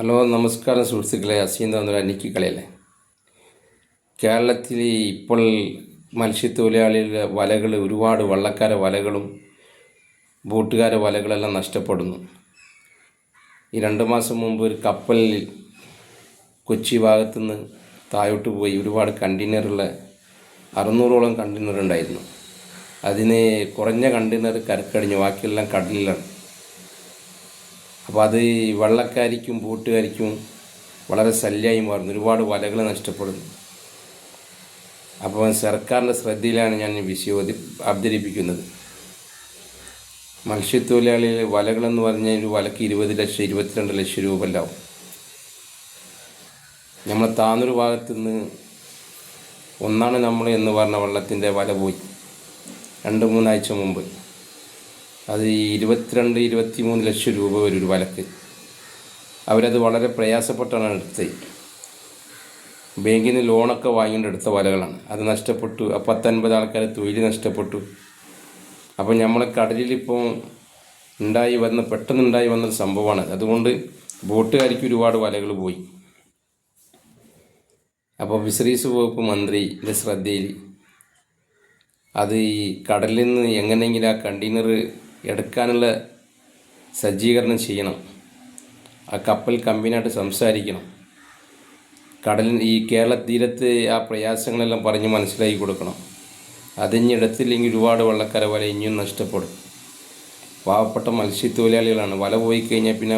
Hello നമസ്കാരം സുഹൃത്തുക്കളെ, അസീന്ത നിക്കി കളയല്ലേ. കേരളത്തിൽ ഇപ്പോൾ മത്സ്യത്തൊഴിലാളികളുടെ വലകൾ ഒരുപാട് വള്ളക്കാരെ വലകളും ബോട്ടുകാരെ വലകളെല്ലാം നഷ്ടപ്പെടുന്നു. ഈ 2 മാസം മുമ്പ് ഒരു കപ്പലിൽ കൊച്ചി ഭാഗത്തുനിന്ന് താഴോട്ട് പോയി ഒരുപാട് കണ്ടെയ്നറുള്ള 600ഓളം കണ്ടെയ്നർ ഉണ്ടായിരുന്നു. അതിന് കുറഞ്ഞ കണ്ടെയ്നർ കരക്കടിഞ്ഞു, ബാക്കിയെല്ലാം കടലിലാണ്. അപ്പോൾ അത് വള്ളക്കാരിക്കും ബോട്ടുകാരിക്കും വളരെ ശല്യമായി മാറുന്നു. ഒരുപാട് വലകൾ നഷ്ടപ്പെടുന്നു. അപ്പോൾ സർക്കാരിൻ്റെ ശ്രദ്ധയിലാണ് ഞാൻ വിഷയം അവതരിപ്പിക്കുന്നത്. മത്സ്യത്തൊഴിലാളികൾ വലകളെന്ന് പറഞ്ഞാൽ ഒരു വലക്ക് 20 ലക്ഷം 22 ലക്ഷം രൂപ എല്ലാം. നമ്മളെ താന്നൂർ ഭാഗത്തുനിന്ന് ഒന്നാണ് നമ്മൾ എന്ന് പറഞ്ഞ വള്ളത്തിൻ്റെ വല പോയി 2-3 ആഴ്ച മുമ്പ്. അത് 22-23 ലക്ഷം രൂപ വരും ഒരു വലക്ക്. അവരത് വളരെ പ്രയാസപ്പെട്ടാണ് എടുത്തത്. ബാങ്കിൽ നിന്ന് ലോണൊക്കെ വാങ്ങിയിട്ട് എടുത്ത വലകളാണ്. അത് നഷ്ടപ്പെട്ടു. 10-50 ആൾക്കാരെ തൊഴിൽ നഷ്ടപ്പെട്ടു. അപ്പോൾ നമ്മളെ കടലിലിപ്പോൾ പെട്ടെന്നുണ്ടായി വന്നൊരു സംഭവമാണ്. അതുകൊണ്ട് ബോട്ടുകാർക്ക് ഒരുപാട് വലകൾ പോയി. അപ്പോൾ ഫിഷറീസ് വകുപ്പ് മന്ത്രിയുടെ ശ്രദ്ധയിൽ അത് ഈ കടലിൽ നിന്ന് എങ്ങനെയെങ്കിലും ആ കണ്ടെയ്നർ എടുക്കാനുള്ള സജ്ജീകരണം ചെയ്യണം. ആ കപ്പൽ കമ്പനിയായിട്ട് സംസാരിക്കണം. ഈ കേരള തീരത്ത് ആ പ്രയാസങ്ങളെല്ലാം പറഞ്ഞ് മനസ്സിലാക്കി കൊടുക്കണം. അതിഞ്ഞ് എടുത്തില്ലെങ്കിൽ ഒരുപാട് വള്ളക്കാരെ വല ഇനിയും നഷ്ടപ്പെടും. പാവപ്പെട്ട മത്സ്യത്തൊഴിലാളികളാണ്. വല പോയി കഴിഞ്ഞാൽ പിന്നെ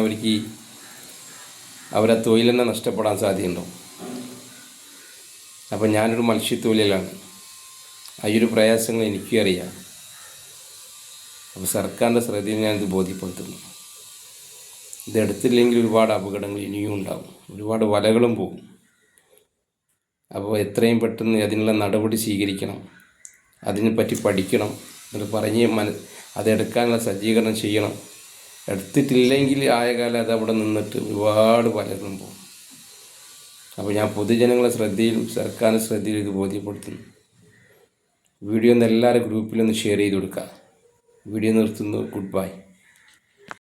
അവരെ തൊഴിൽ തന്നെ നഷ്ടപ്പെടാൻ സാധ്യതയുണ്ടാവും. അപ്പോൾ ഞാനൊരു മത്സ്യത്തൊഴിലാളിയാണ്. ആ ഒരു പ്രയാസങ്ങൾ എനിക്കും അറിയാം. അപ്പോൾ സർക്കാരിൻ്റെ ശ്രദ്ധയിൽ ഞാനിത് ബോധ്യപ്പെടുത്തുന്നു. ഇതെടുത്തില്ലെങ്കിൽ ഒരുപാട് അപകടങ്ങൾ ഇനിയും ഉണ്ടാകും. ഒരുപാട് വലകളും പോകും. അപ്പോൾ എത്രയും പെട്ടെന്ന് അതിനുള്ള നടപടി സ്വീകരിക്കണം. അതിനെപ്പറ്റി പഠിക്കണം. എന്നിട്ട് അതെടുക്കാനുള്ള സജ്ജീകരണം ചെയ്യണം. എടുത്തിട്ടില്ലെങ്കിൽ ആയ കാലം അതവിടെ നിന്നിട്ട് ഒരുപാട് വലകളും പോകും. അപ്പോൾ ഞാൻ പൊതുജനങ്ങളെ ശ്രദ്ധയിലും സർക്കാരിൻ്റെ ശ്രദ്ധയിലും ഇത് ബോധ്യപ്പെടുത്തുന്നു. വീഡിയോ ഒന്ന് എല്ലാവരും ഗ്രൂപ്പിലൊന്ന് ഷെയർ ചെയ്ത് കൊടുക്കുക. വീഡിയോ നിർത്തുന്നു. Good bye.